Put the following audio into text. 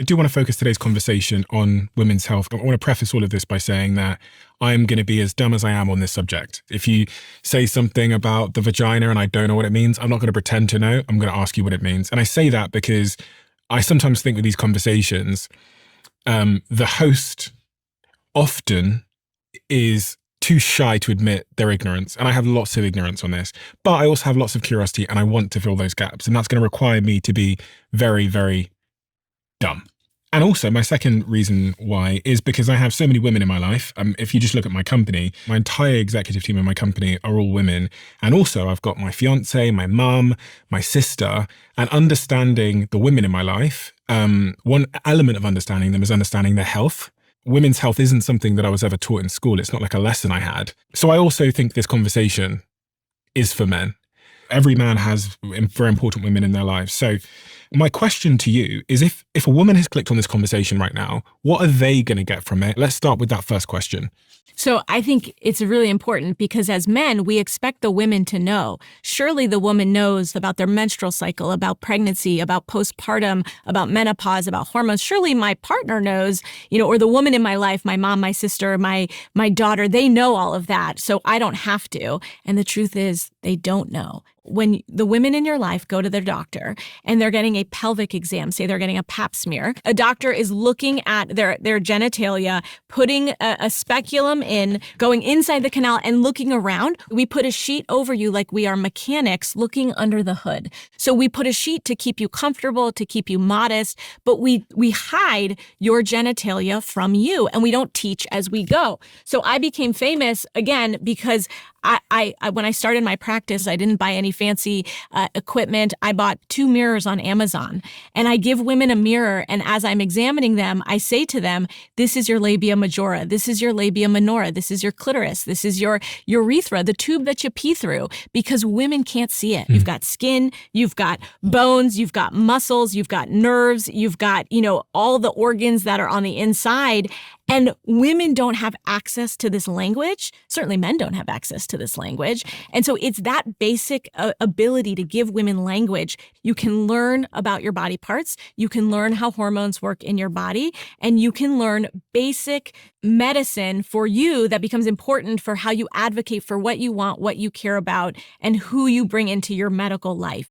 I do want to focus today's conversation on women's health. I want to preface all of this by saying that I'm going to be as dumb as I am on this subject. If you say something about the vagina and I don't know what it means, I'm not going to pretend to know. I'm going to ask you what it means. And I say that because I sometimes think with these conversations, the host often is too shy to admit their ignorance. And I have lots of ignorance on this, but I also have lots of curiosity and I want to fill those gaps. And that's going to require me to be very, very dumb. And also, my second reason why is because I have so many women in my life. If you just look at my company, my entire executive team in my company are all women. And also, I've got my fiance, my mum, my sister, and understanding the women in my life. One element of understanding them is understanding their health. Women's health isn't something that I was ever taught in school. It's not like a lesson I had. So I also think this conversation is for men. Every man has very important women in their lives. So my question to you is if a woman has clicked on this conversation right now, what are they going to get from it? Let's start with that first question. So I think it's really important because as men, we expect the women to know. Surely the woman knows about their menstrual cycle, about pregnancy, about postpartum, about menopause, about hormones. Surely my partner knows, or the woman in my life, my mom, my sister, my daughter, they know all of that. So I don't have to. And the truth is they don't know. When the women in your life go to their doctor and they're getting a pelvic exam, say they're getting a pap smear, a doctor is looking at their genitalia, putting a speculum in, going inside the canal and looking around. We put a sheet over you like we are mechanics looking under the hood. So we put a sheet to keep you comfortable, to keep you modest, but we hide your genitalia from you and we don't teach as we go. So I became famous again because I when I started my practice, I didn't buy any fancy equipment. I bought 2 mirrors on Amazon and I give women a mirror. And as I'm examining them, I say to them, this is your labia majora. This is your labia minora. This is your clitoris. This is your urethra, the tube that you pee through, because women can't see it. You've got skin, you've got bones, you've got muscles, you've got nerves, you've got, all the organs that are on the inside. And women don't have access to this language. Certainly men don't have access to this language. And so it's that basic ability to give women language. You can learn about your body parts. You can learn how hormones work in your body. And you can learn basic medicine for you that becomes important for how you advocate for what you want, what you care about, and who you bring into your medical life.